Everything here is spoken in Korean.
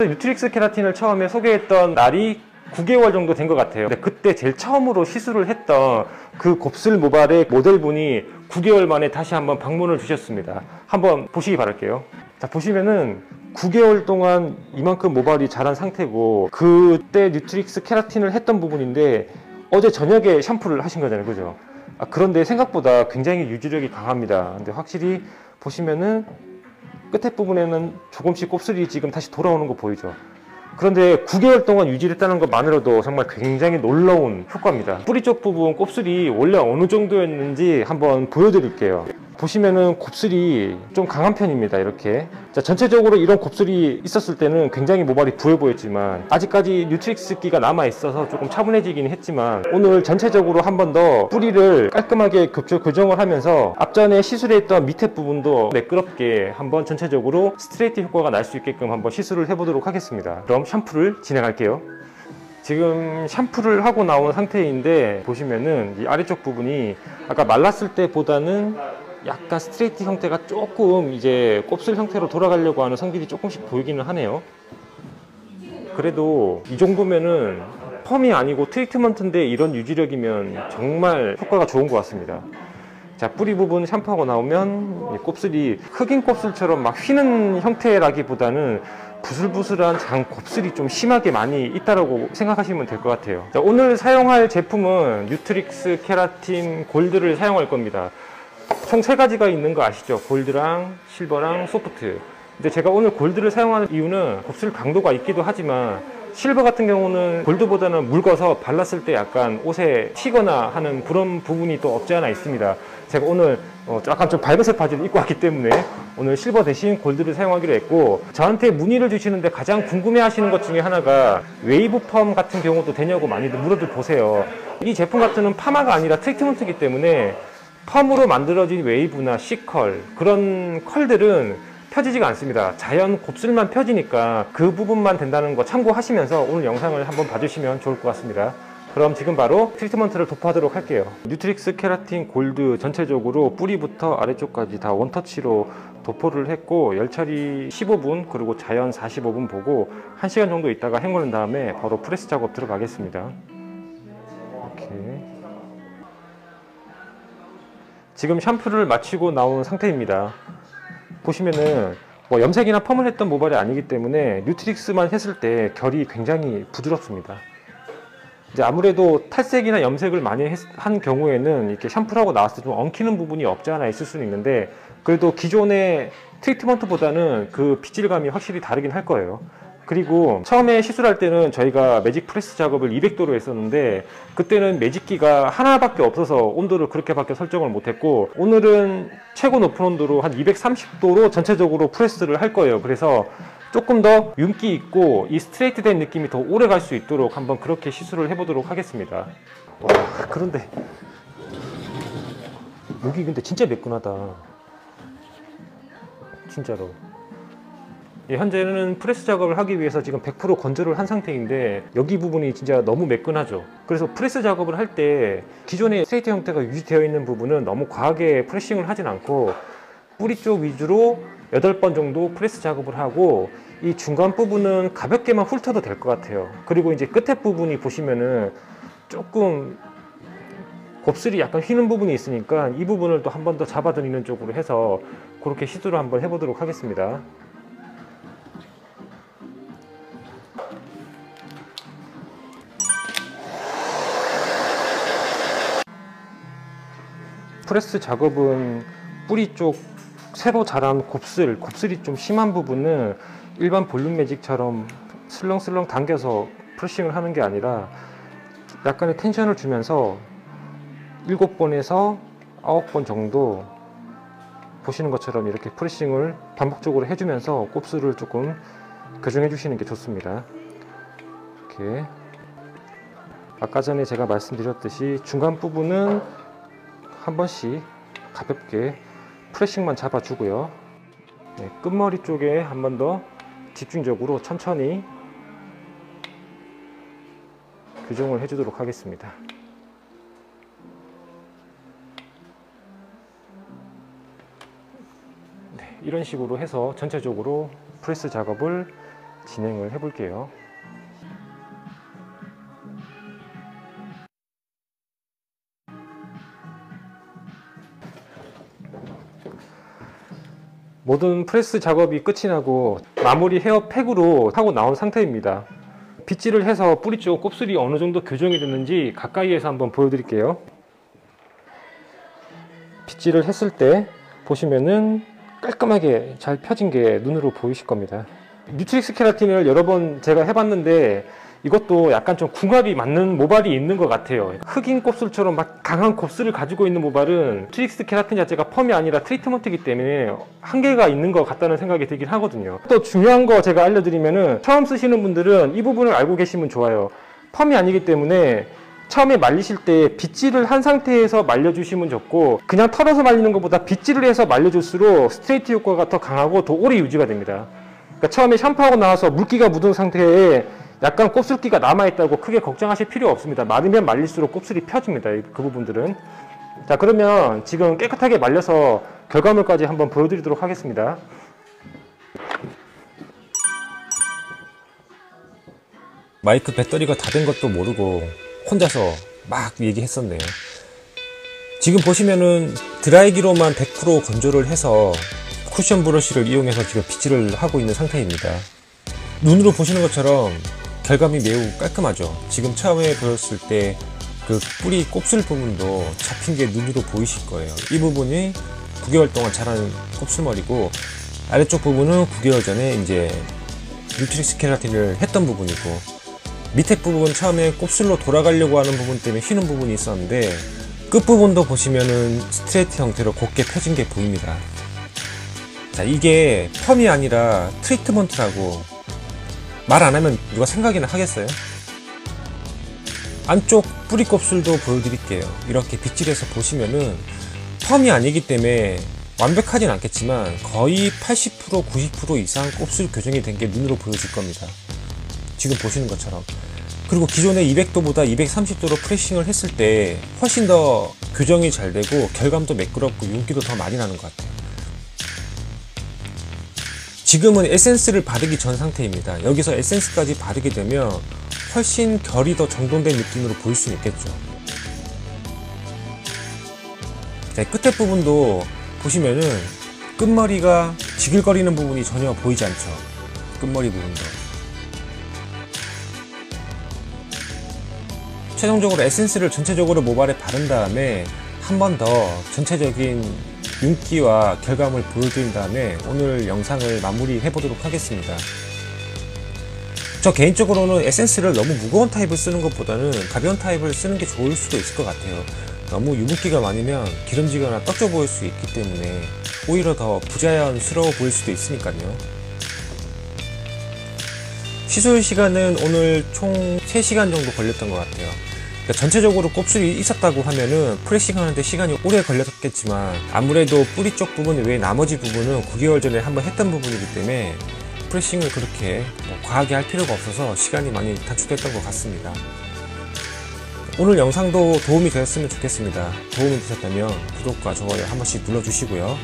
뉴트릭스 케라틴을 처음에 소개했던 날이 9개월 정도 된 것 같아요. 근데 그때 제일 처음으로 시술을 했던 그 곱슬 모발의 모델분이 9개월 만에 다시 한번 방문을 주셨습니다. 한번 보시기 바랄게요. 자, 보시면은 9개월 동안 이만큼 모발이 자란 상태고, 그때 뉴트릭스 케라틴을 했던 부분인데 어제 저녁에 샴푸를 하신 거잖아요, 그죠? 그런데 생각보다 굉장히 유지력이 강합니다. 근데 확실히 보시면은 끝에 부분에는 조금씩 곱슬이 지금 다시 돌아오는 거 보이죠? 그런데 9개월 동안 유지했다는 것만으로도 정말 굉장히 놀라운 효과입니다. 뿌리 쪽 부분 곱슬이 원래 어느 정도였는지 한번 보여드릴게요. 보시면은 곱슬이 좀 강한 편입니다. 이렇게. 자, 전체적으로 이런 곱슬이 있었을 때는 굉장히 모발이 부해 보였지만, 아직까지 뉴트릭스기가 남아 있어서 조금 차분해지긴 했지만, 오늘 전체적으로 한 번 더 뿌리를 깔끔하게 교정을 하면서 앞전에 시술했던 밑에 부분도 매끄럽게 한번 전체적으로 스트레이트 효과가 날 수 있게끔 한번 시술을 해보도록 하겠습니다. 그럼 샴푸를 진행할게요. 지금 샴푸를 하고 나온 상태인데, 보시면은 이 아래쪽 부분이 아까 말랐을 때보다는 약간 스트레이트 형태가 조금 이제 곱슬 형태로 돌아가려고 하는 성질이 조금씩 보이기는 하네요. 그래도 이 정도면은 펌이 아니고 트리트먼트인데 이런 유지력이면 정말 효과가 좋은 것 같습니다. 자, 뿌리 부분 샴푸하고 나오면 곱슬이 흑인 곱슬처럼 막 휘는 형태라기보다는 부슬부슬한 장 곱슬이 좀 심하게 많이 있다라고 생각하시면 될 것 같아요. 자, 오늘 사용할 제품은 뉴트릭스 케라틴 골드를 사용할 겁니다. 총 3가지가 있는 거 아시죠? 골드랑 실버랑 소프트. 근데 제가 오늘 골드를 사용하는 이유는 곱슬 강도가 있기도 하지만, 실버 같은 경우는 골드보다는 묽어서 발랐을 때 약간 옷에 튀거나 하는 그런 부분이 또 없지 않아 있습니다. 제가 오늘 약간 좀 밝은색 바지를 입고 왔기 때문에 오늘 실버 대신 골드를 사용하기로 했고, 저한테 문의를 주시는데 가장 궁금해 하시는 것 중에 하나가 웨이브 펌 같은 경우도 되냐고 많이들 물어들 보세요. 이 제품 같은 경우는 파마가 아니라 트리트먼트이기 때문에 펌으로 만들어진 웨이브나 C컬, 그런 컬들은 펴지지가 않습니다. 자연 곱슬만 펴지니까 그 부분만 된다는 거 참고하시면서 오늘 영상을 한번 봐주시면 좋을 것 같습니다. 그럼 지금 바로 트리트먼트를 도포하도록 할게요. 뉴트릭스 케라틴 골드 전체적으로 뿌리부터 아래쪽까지 다 원터치로 도포를 했고, 열처리 15분 그리고 자연 45분 보고 1시간 정도 있다가 헹구는 다음에 바로 프레스 작업 들어가겠습니다. 이렇게 지금 샴푸를 마치고 나온 상태입니다. 보시면은 염색이나 펌을 했던 모발이 아니기 때문에 뉴트릭스만 했을 때 결이 굉장히 부드럽습니다. 이제 아무래도 탈색이나 염색을 많이 한 경우에는 이렇게 샴푸를 하고 나왔을 때 좀 엉키는 부분이 없지 않아 있을 수는 있는데, 그래도 기존의 트리트먼트보다는 그 빗질감이 확실히 다르긴 할 거예요. 그리고 처음에 시술할 때는 저희가 매직 프레스 작업을 200도로 했었는데, 그때는 매직기가 하나밖에 없어서 온도를 그렇게밖에 설정을 못했고, 오늘은 최고 높은 온도로 한 230도로 전체적으로 프레스를 할 거예요. 그래서 조금 더 윤기 있고 이 스트레이트 된 느낌이 더 오래 갈 수 있도록 한번 그렇게 시술을 해보도록 하겠습니다. 와, 그런데 여기 근데 진짜 매끈하다, 진짜로. 현재는 프레스 작업을 하기 위해서 지금 100% 건조를 한 상태인데, 여기 부분이 진짜 너무 매끈하죠. 그래서 프레스 작업을 할 때 기존의 스트레이트 형태가 유지되어 있는 부분은 너무 과하게 프레싱을 하진 않고, 뿌리 쪽 위주로 8번 정도 프레스 작업을 하고, 이 중간 부분은 가볍게만 훑어도 될 것 같아요. 그리고 이제 끝에 부분이 보시면은 조금 곱슬이 약간 휘는 부분이 있으니까 이 부분을 또 한 번 더 잡아드리는 쪽으로 해서 그렇게 시도를 한번 해보도록 하겠습니다. 프레스 작업은 뿌리 쪽 새로 자란 곱슬이 좀 심한 부분은 일반 볼륨 매직처럼 슬렁슬렁 당겨서 프레싱을 하는 게 아니라 약간의 텐션을 주면서 7번에서 9번 정도 보시는 것처럼 이렇게 프레싱을 반복적으로 해주면서 곱슬을 조금 교정해 주시는 게 좋습니다. 이렇게 아까 전에 제가 말씀드렸듯이 중간 부분은 한 번씩 가볍게 프레싱만 잡아주고요. 네, 끝머리 쪽에 한 번 더 집중적으로 천천히 교정을 해주도록 하겠습니다. 네, 이런 식으로 해서 전체적으로 프레스 작업을 진행을 해 볼게요. 모든 프레스 작업이 끝이 나고 마무리 헤어팩으로 하고 나온 상태입니다. 빗질을 해서 뿌리 쪽 곱슬이 어느 정도 교정이 됐는지 가까이에서 한번 보여드릴게요. 빗질을 했을 때 보시면은 깔끔하게 잘 펴진 게 눈으로 보이실 겁니다. 뉴트릭스 케라틴을 여러 번 제가 해봤는데 이것도 약간 좀 궁합이 맞는 모발이 있는 것 같아요. 흑인 곱슬처럼 막 강한 곱슬을 가지고 있는 모발은 뉴트릭스 케라틴 자체가 펌이 아니라 트리트먼트이기 때문에 한계가 있는 것 같다는 생각이 들긴 하거든요. 또 중요한 거 제가 알려드리면은 처음 쓰시는 분들은 이 부분을 알고 계시면 좋아요. 펌이 아니기 때문에 처음에 말리실 때 빗질을 한 상태에서 말려주시면 좋고, 그냥 털어서 말리는 것보다 빗질을 해서 말려줄수록 스트레이트 효과가 더 강하고 더 오래 유지가 됩니다. 그러니까 처음에 샴푸하고 나와서 물기가 묻은 상태에 약간 곱슬기가 남아있다고 크게 걱정하실 필요 없습니다. 마르면 말릴수록 곱슬이 펴집니다. 그 부분들은. 자, 그러면 지금 깨끗하게 말려서 결과물까지 한번 보여드리도록 하겠습니다. 마이크 배터리가 다 된 것도 모르고 혼자서 막 얘기했었네요. 지금 보시면은 드라이기로만 100% 건조를 해서 쿠션 브러쉬를 이용해서 지금 빗질을 하고 있는 상태입니다. 눈으로 보시는 것처럼 결감이 매우 깔끔하죠. 지금 처음에 보였을 때 그 뿌리 곱슬 부분도 잡힌 게 눈으로 보이실 거예요. 이 부분이 9개월 동안 자란 곱슬머리고, 아래쪽 부분은 9개월 전에 이제 뉴트릭스 케라틴을 했던 부분이고, 밑에 부분 처음에 곱슬로 돌아가려고 하는 부분 때문에 휘는 부분이 있었는데 끝부분도 보시면은 스트레이트 형태로 곱게 펴진 게 보입니다. 자, 이게 펌이 아니라 트리트먼트라고 말 안 하면 누가 생각이나 하겠어요? 안쪽 뿌리 곱슬도 보여드릴게요. 이렇게 빗질해서 보시면은 펌이 아니기 때문에 완벽하진 않겠지만 거의 80% 90% 이상 곱슬 교정이 된 게 눈으로 보여질 겁니다. 지금 보시는 것처럼. 그리고 기존의 200도보다 230도로 프레싱을 했을 때 훨씬 더 교정이 잘 되고 결감도 매끄럽고 윤기도 더 많이 나는 것 같아요. 지금은 에센스를 바르기 전 상태입니다. 여기서 에센스까지 바르게 되면 훨씬 결이 더 정돈된 느낌으로 보일 수 있겠죠. 자, 끝에 부분도 보시면은 끝머리가 지글거리는 부분이 전혀 보이지 않죠. 끝머리 부분도. 최종적으로 에센스를 전체적으로 모발에 바른 다음에 한 번 더 전체적인 윤기와 결감을 보여드린 다음에 오늘 영상을 마무리해 보도록 하겠습니다. 저 개인적으로는 에센스를 너무 무거운 타입을 쓰는 것보다는 가벼운 타입을 쓰는 게 좋을 수도 있을 것 같아요. 너무 유분기가 많으면 기름지거나 떡져 보일 수 있기 때문에 오히려 더 부자연스러워 보일 수도 있으니까요. 시술 시간은 오늘 총 3시간 정도 걸렸던 것 같아요. 그러니까 전체적으로 곱슬이 있었다고 하면은 프레싱 하는데 시간이 오래 걸렸겠지만 아무래도 뿌리 쪽 부분 외에 나머지 부분은 9개월 전에 한번 했던 부분이기 때문에 프레싱을 그렇게 과하게 할 필요가 없어서 시간이 많이 단축됐던 것 같습니다. 오늘 영상도 도움이 되었으면 좋겠습니다. 도움이 되셨다면 구독과 좋아요 한 번씩 눌러주시고요.